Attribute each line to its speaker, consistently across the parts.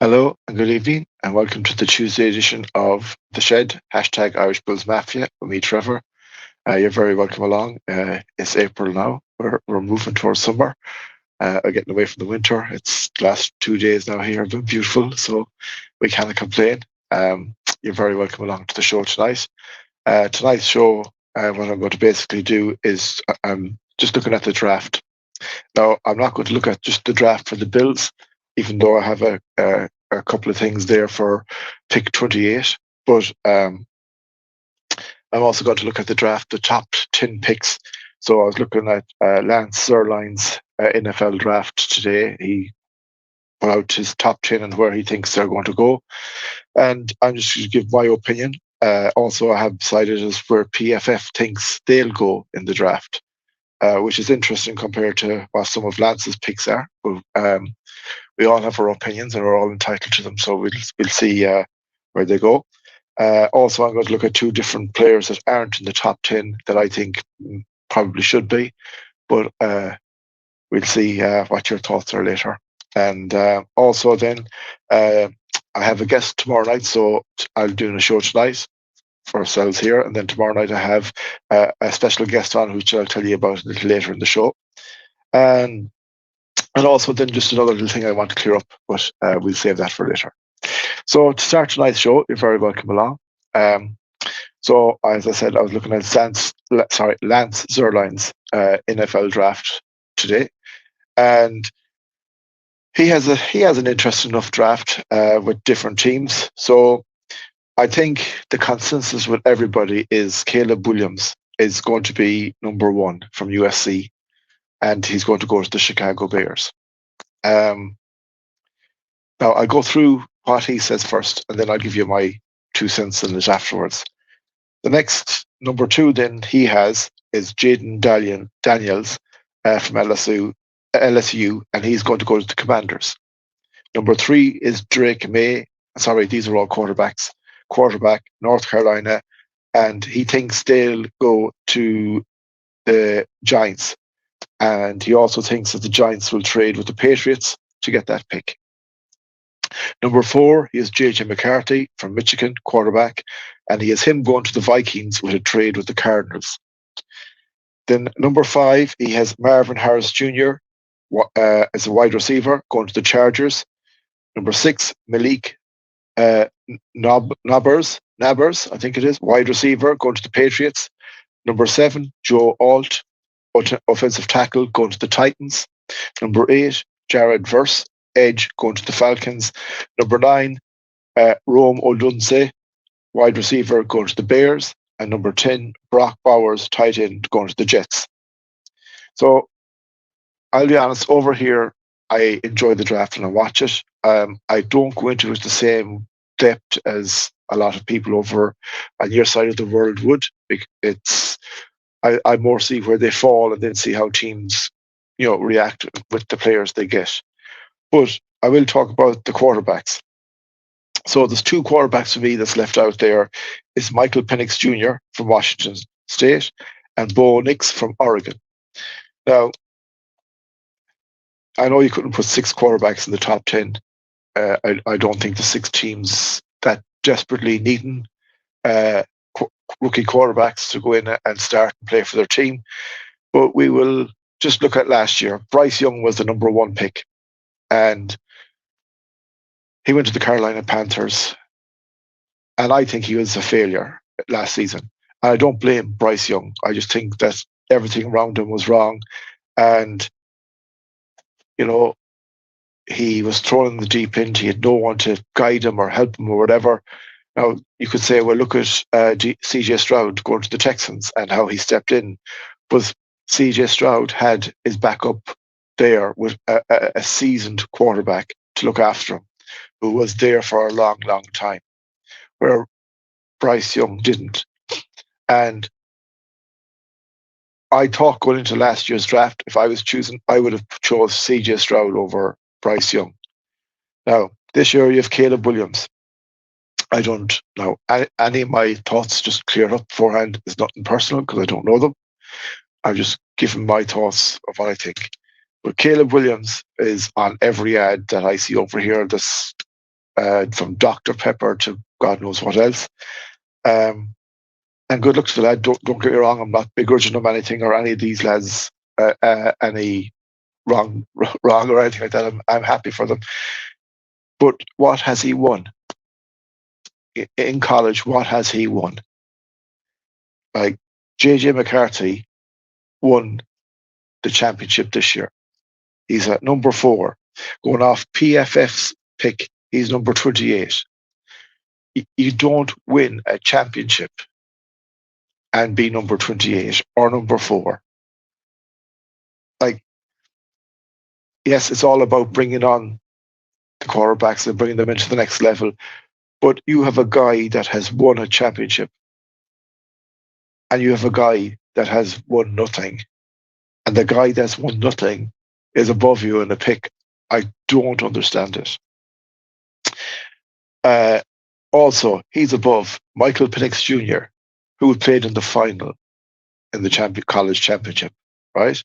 Speaker 1: Hello and good evening, and welcome to the Tuesday edition of The Shed, hashtag Irish Bulls Mafia, with me, Trevor. You're very welcome along. It's April now. We're moving towards summer, getting away from the winter. It's the last 2 days now here have been beautiful, so we can't complain. You're very welcome along to the show tonight. Tonight's show, what I'm going to basically do is I'm just looking at the draft. Now, I'm not going to look at just the draft for the Bills, even though I have a couple of things there for pick 28. But I'm also going to look at the draft, the top 10 picks. So I was looking at Lance Zierlein's NFL draft today. He put out his top 10 and where he thinks they're going to go. And I'm just going to give my opinion. Also, I have decided as where PFF thinks they'll go in the draft. Which is interesting compared to what some of Lance's picks are. But we all have our opinions and we're all entitled to them. So we'll see where they go. Also, I'm going to look at two different players that aren't in the top 10 that I think probably should be. But we'll see what your thoughts are later. And also, then I have a guest tomorrow night. So I'll do a show tonight for ourselves here. And then tomorrow night, I have a special guest on, which I'll tell you about a little later in the show. And also then just another little thing I want to clear up, but we'll save that for later. So to start tonight's show, you're very welcome along. So as I said, I was looking at Lance Zierlein's NFL draft today, and he has an interesting enough draft with different teams. So I think the consensus with everybody is Caleb Williams is going to be number one from USC, and he's going to go to the Chicago Bears. Now, I'll go through what he says first, and then I'll give you my 2 cents on it afterwards. The next number two, then he has is Jaden Daniels from LSU, and he's going to go to the Commanders. Number three is Drake May. Sorry, these are all quarterbacks. Quarterback, North Carolina, and he thinks they'll go to the Giants. And he also thinks that the Giants will trade with the Patriots to get that pick. Number four, he has J.J. McCarthy from Michigan, quarterback, and he has him going to the Vikings with a trade with the Cardinals. Then number five, he has Marvin Harris Jr. As a wide receiver going to the Chargers. Number six, Malik Nabbers, I think it is, wide receiver going to the Patriots. Number seven, Joe Alt, offensive tackle going to the Titans. Number eight, Jared Verse, edge going to the Falcons. Number nine, Rome Odunze, wide receiver going to the Bears. And number 10, Brock Bowers, tight end going to the Jets. So I'll be honest, over here, I enjoy the draft and I watch it. I don't go into it the same depth as a lot of people over on your side of the world would. I more see where they fall and then see how teams, react with the players they get. But I will talk about the quarterbacks. So there's two quarterbacks for me that's left out there. Is Michael Penix Jr. from Washington State and Bo Nix from Oregon. Now, I know you couldn't put six quarterbacks in the top 10. I don't think the six teams that desperately needing rookie quarterbacks to go in and start and play for their team. But we will just look at last year. Bryce Young was the number one pick, and he went to the Carolina Panthers, and I think he was a failure last season. And I don't blame Bryce Young. I just think that everything around him was wrong, and he was thrown in the deep end. He had no one to guide him or help him or whatever. Now, you could say, well, look at CJ Stroud going to the Texans and how he stepped in. But CJ Stroud had his backup there with a seasoned quarterback to look after him, who was there for a long, long time, where Bryce Young didn't. And I thought going into last year's draft, if I was choosing, I would have chose CJ Stroud over Bryce Young. Now, this year you have Caleb Williams. I don't know. Any of my thoughts just cleared up beforehand. It's nothing personal because I don't know them. I'm just giving my thoughts of what I think. But Caleb Williams is on every ad that I see over here. from Dr. Pepper to God knows what else. And good luck to the lad. Don't get me wrong. I'm not begrudging him anything or any of these lads any wrong or anything like that. I'm happy for them. But what has he won in college? What has he won? Like JJ McCarthy won the championship this year. He's at number 4, going off PFF's pick. He's number 28. You don't win a championship and be number 28 or number 4. Like, yes, it's all about bringing on the quarterbacks and bringing them into the next level. But you have a guy that has won a championship, and you have a guy that has won nothing, and the guy that's won nothing is above you in a pick. I don't understand it. Also, he's above Michael Penix Jr., who played in the final in the college championship, right?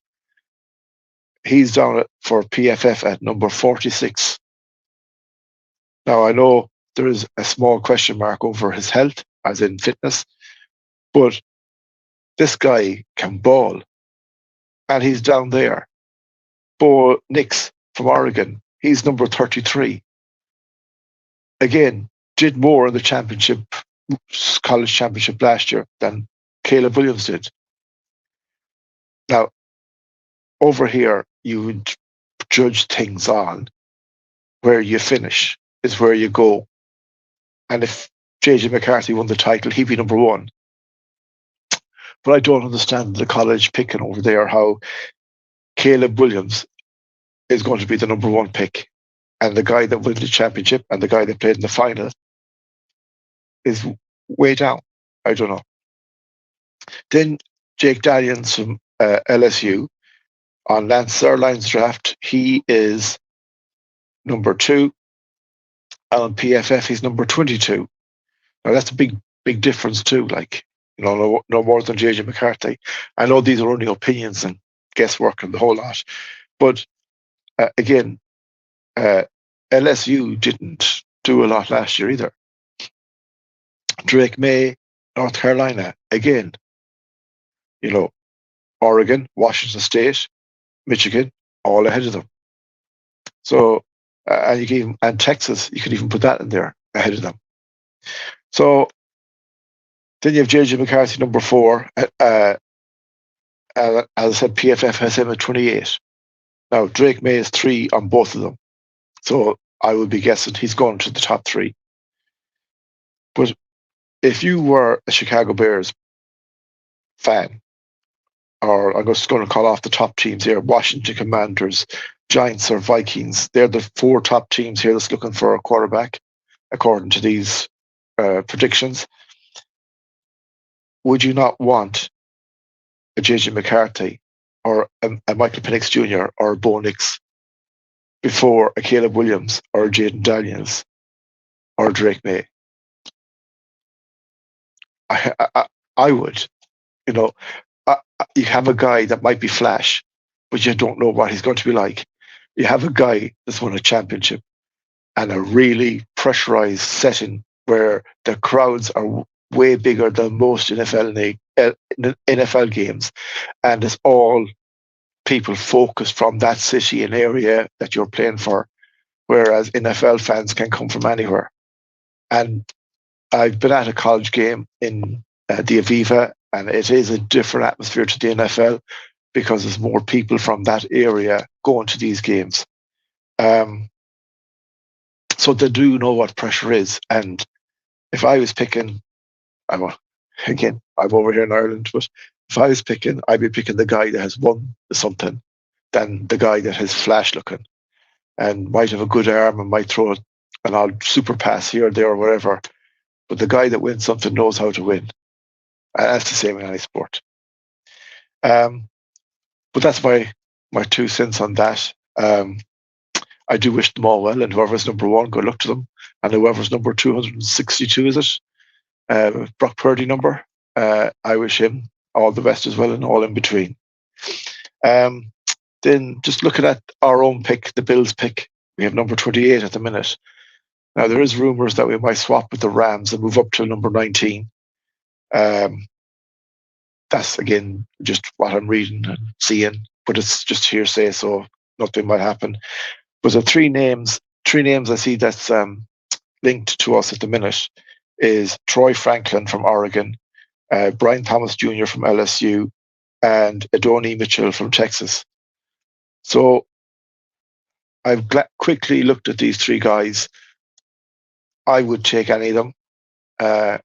Speaker 1: He's down for PFF at number 46. Now, I know there is a small question mark over his health, as in fitness, but this guy can ball, and he's down there. Bo Nix from Oregon, he's number 33. Again, did more in the championship, college championship last year than Caleb Williams did. Now, over here, you would judge things on where you finish is where you go. And if JJ McCarthy won the title, he'd be number 1. But I don't understand the college picking over there, how Caleb Williams is going to be the number 1 pick, and the guy that won the championship and the guy that played in the final is way down. I don't know. Then Jake Dallions from LSU on Lance Zierlein's draft, he is number 2. And on PFF, he's number 22. Now that's a big difference too. Like, no more than JJ McCarthy. I know these are only opinions and guesswork and the whole lot, but again, LSU didn't do a lot last year either. Drake May, North Carolina, again, Oregon, Washington State, Michigan, all ahead of them. So, and Texas, you could even put that in there ahead of them. So then you have JJ McCarthy, number 4. As I said, PFF has him at 28. Now, Drake May is 3 on both of them. So I would be guessing he's going to the top 3. But if you were a Chicago Bears fan, or I'm just going to call off the top teams here, Washington Commanders, Giants, or Vikings, they're the 4 top teams here that's looking for a quarterback, according to these predictions. Would you not want a JJ McCarthy or a Michael Penix Jr. or a Bo Nix before a Caleb Williams or a Jaden Daniels or Drake May? I would. You have a guy that might be flash, but you don't know what he's going to be like. You have a guy that's won a championship and a really pressurized setting where the crowds are way bigger than most NFL games, and it's all people focused from that city and area that you're playing for, whereas NFL fans can come from anywhere. And I've been at a college game in the Aviva, and it is a different atmosphere to the NFL because there's more people from that area going to these games. So they do know what pressure is. And if I was picking, I'm over here in Ireland, but if I was picking, I'd be picking the guy that has won something than the guy that has flash looking and might have a good arm and might throw an odd super pass here or there or whatever. But the guy that wins something knows how to win. And that's the same in any sport. But that's my 2 cents on that. I do wish them all well, and whoever's number 1, good luck to them. And whoever's number 262, is it? Brock Purdy number. I wish him all the best as well, and all in between. Then just looking at our own pick, the Bills pick, we have number 28 at the minute. Now there is rumours that we might swap with the Rams and move up to number 19. Um, that's again just what I'm reading and seeing, but it's just hearsay, so nothing might happen. But the three names I see that's linked to us at the minute is Troy Franklin from Oregon, Brian Thomas Jr. from LSU, and Adonai Mitchell from Texas. So I've quickly looked at these three guys. I would take any of them. Uh,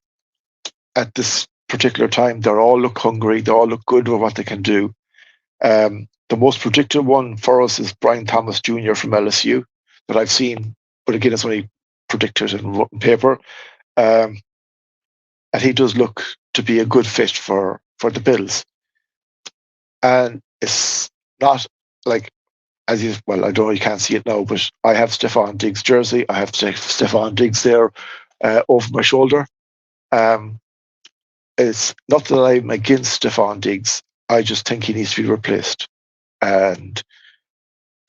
Speaker 1: at this particular time, they all look hungry. They all look good with what they can do. The most predicted one for us is Brian Thomas Jr. from LSU that I've seen, but again, it's only predicted in paper. Um, and he does look to be a good fit for the Bills. And it's not like as you well, I don't know, you can't see it now, but I have Stephon Diggs jersey. I have Stephon Diggs there over my shoulder. Um, it's not that I'm against Stephon Diggs. I just think he needs to be replaced. And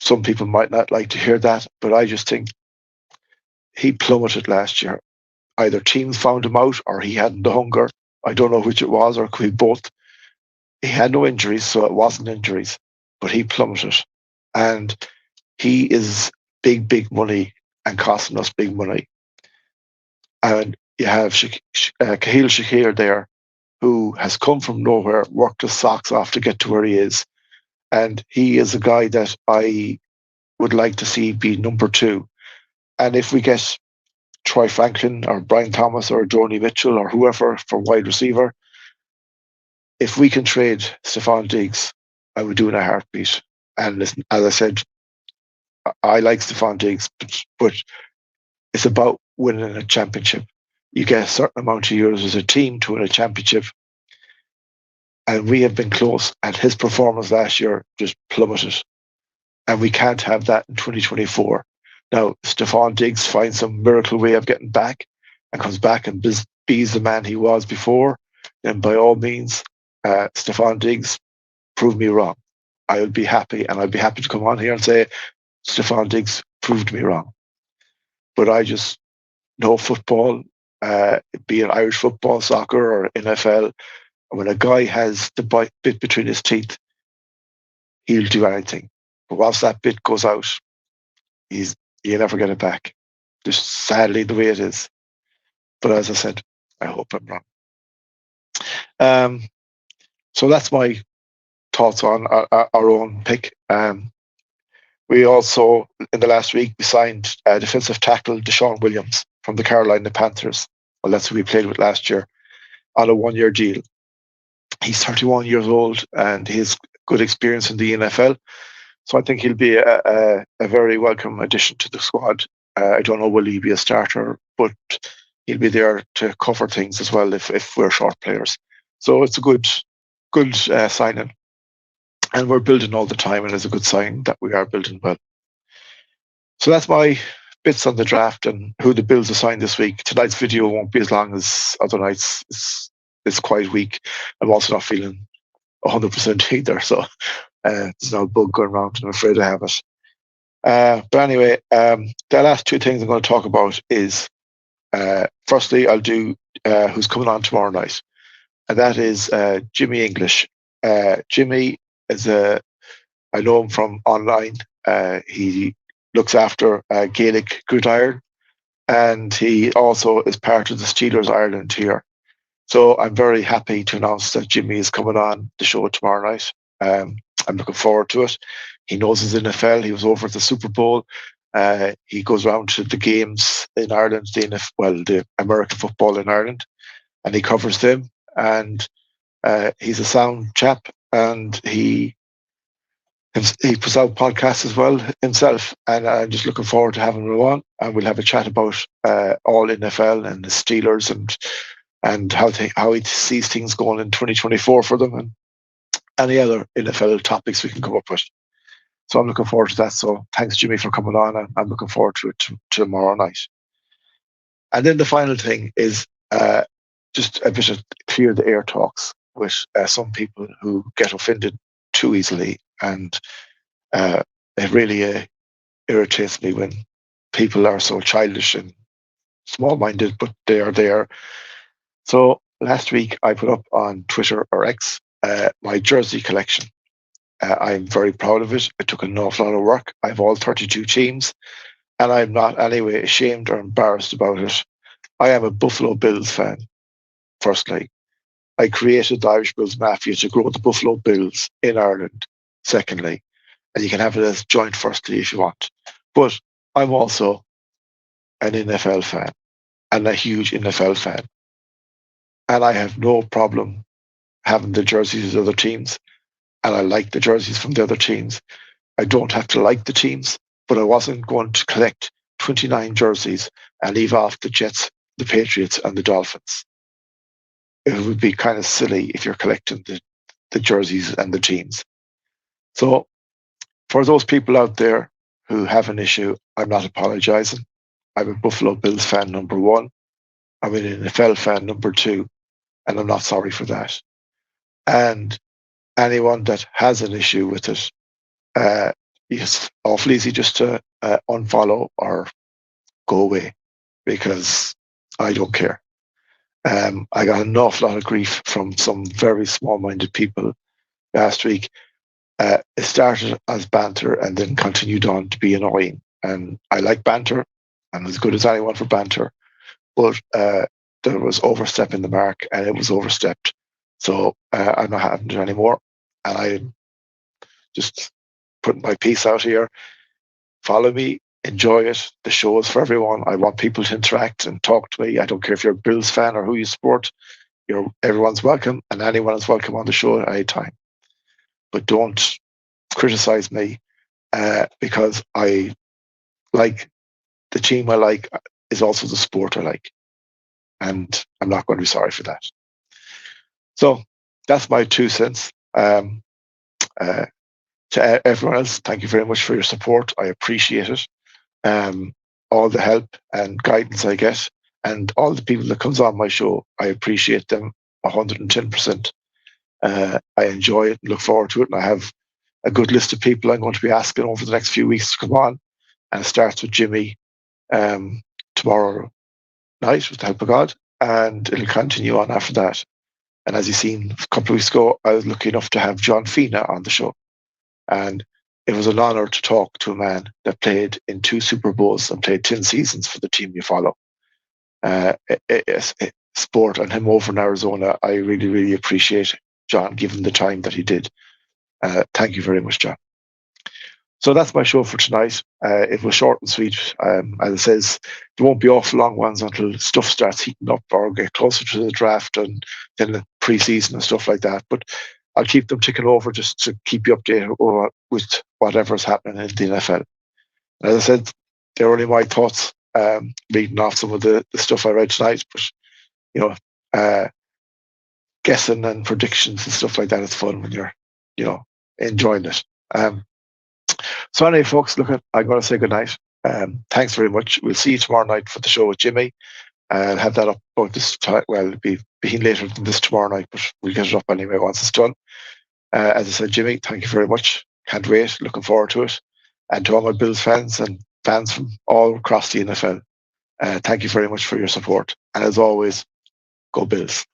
Speaker 1: some people might not like to hear that, but I just think he plummeted last year. Either teams found him out or he hadn't the hunger. I don't know which it was, or could be both. He had no injuries, so it wasn't injuries, but he plummeted. And he is big, big money and costing us big money. And you have Kahil Shakir there, who has come from nowhere, worked his socks off to get to where he is. And he is a guy that I would like to see be number two. And if we get Troy Franklin or Brian Thomas or Joni Mitchell or whoever for wide receiver, if we can trade Stephon Diggs, I would do it in a heartbeat. And listen, as I said, I like Stephon Diggs, but it's about winning a championship. You get a certain amount of euros as a team to win a championship. And we have been close, and his performance last year just plummeted. And we can't have that in 2024. Now, Stephon Diggs finds some miracle way of getting back and comes back and bees the man he was before, then by all means, Stephon Diggs, prove me wrong. I would be happy, and I'd be happy to come on here and say, Stephon Diggs proved me wrong. But I just know football, be it Irish football, soccer, or NFL, when a guy has the bit between his teeth, he'll do anything. But once that bit goes out, you never get it back. Just sadly the way it is. But as I said, I hope I'm wrong. So that's my thoughts on our own pick. We also, in the last week, we signed defensive tackle Deshaun Williams from the Carolina Panthers. Well, that's who we played with last year on a 1-year deal. He's 31 years old and he has good experience in the NFL. So I think he'll be a very welcome addition to the squad. I don't know will he be a starter, but he'll be there to cover things as well if we're short players. So it's a good signing. And we're building all the time, and it's a good sign that we are building well. So that's my bits on the draft and who the Bills assign this week. Tonight's video won't be as long as other nights. It's quite weak. I'm also not feeling 100% either, so there's no bug going around, and I'm afraid I have it. But anyway, the last two things I'm going to talk about is, firstly, I'll do who's coming on tomorrow night, and that is Jimmy English. Jimmy is I know him from online. He looks after Gaelic Gridiron, and he also is part of the Steelers Ireland here. So I'm very happy to announce that Jimmy is coming on the show tomorrow night. I'm looking forward to it. He knows his NFL. He was over at the Super Bowl. He goes around to the games in Ireland, the American football in Ireland, and he covers them. And he's a sound chap, and he puts out podcasts as well himself. And I'm just looking forward to having him on. And we'll have a chat about all NFL and the Steelers and how he sees things going in 2024 for them, and any other NFL topics we can come up with. So I'm looking forward to that. So thanks, Jimmy, for coming on, and I'm looking forward to it tomorrow night. And then the final thing is just a bit of clear the air talks with some people who get offended too easily, and it really irritates me when people are so childish and small-minded, but they are there. So last week I put up on Twitter or X my jersey collection. I'm very proud of it. It took an awful lot of work. I have all 32 teams, and I'm not anyway ashamed or embarrassed about it. I am a Buffalo Bills fan, firstly. I created the Irish Bills Mafia to grow the Buffalo Bills in Ireland, secondly. And you can have it as joint firstly if you want. But I'm also an NFL fan and a huge NFL fan. And I have no problem having the jerseys of other teams. And I like the jerseys from the other teams. I don't have to like the teams, but I wasn't going to collect 29 jerseys and leave off the Jets, the Patriots, and the Dolphins. It would be kind of silly if you're collecting the jerseys and the teams. So for those people out there who have an issue, I'm not apologizing. I'm a Buffalo Bills fan, number one. I'm an NFL fan, number two, and I'm not sorry for that. And anyone that has an issue with it, it's awful easy just to unfollow or go away because I don't care. I got an awful lot of grief from some very small-minded people last week. It started as banter and then continued on to be annoying. And I like banter. I'm as good as anyone for banter. But there was overstepping the mark and it was overstepped. So I'm not having it anymore. And I'm just putting my piece out here. Follow me, enjoy it. The show is for everyone. I want people to interact and talk to me. I don't care if you're a Bills fan or who you support. Everyone's welcome and anyone is welcome on the show at any time. But don't criticize me because I like the team I like is also the sport I like. And I'm not going to be sorry for that. So that's my 2 cents. Uh, to everyone else, thank you very much for your support. I appreciate it. All the help and guidance I get, and all the people that comes on my show, I appreciate them 110%. I enjoy it and look forward to it. And I have a good list of people I'm going to be asking over the next few weeks to come on. And it starts with Jimmy tomorrow night with the help of God, and it'll continue on after that. And as you've seen a couple of weeks ago, I was lucky enough to have John Fina on the show. And it was an honor to talk to a man that played in 2 Super Bowls and played 10 seasons for the team you follow. Sport and him over in Arizona, I really, really appreciate John given the time that he did. Thank you very much, John. So that's my show for tonight. It was short and sweet. As it says, there won't be awful long ones until stuff starts heating up or get closer to the draft and then the preseason and stuff like that. But I'll keep them ticking over just to keep you updated with whatever's happening in the NFL. As I said, they're only my thoughts, reading off some of the stuff I read tonight. But, guessing and predictions and stuff like that is fun when you're, enjoying it. So anyway, folks, I'm going to say goodnight. Thanks very much. We'll see you tomorrow night for the show with Jimmy. I'll have that up about this time. Well, it'll be later than this tomorrow night, but we'll get it up anyway once it's done. As I said, Jimmy, thank you very much. Can't wait. Looking forward to it. And to all my Bills fans and fans from all across the NFL, thank you very much for your support. And as always, go Bills.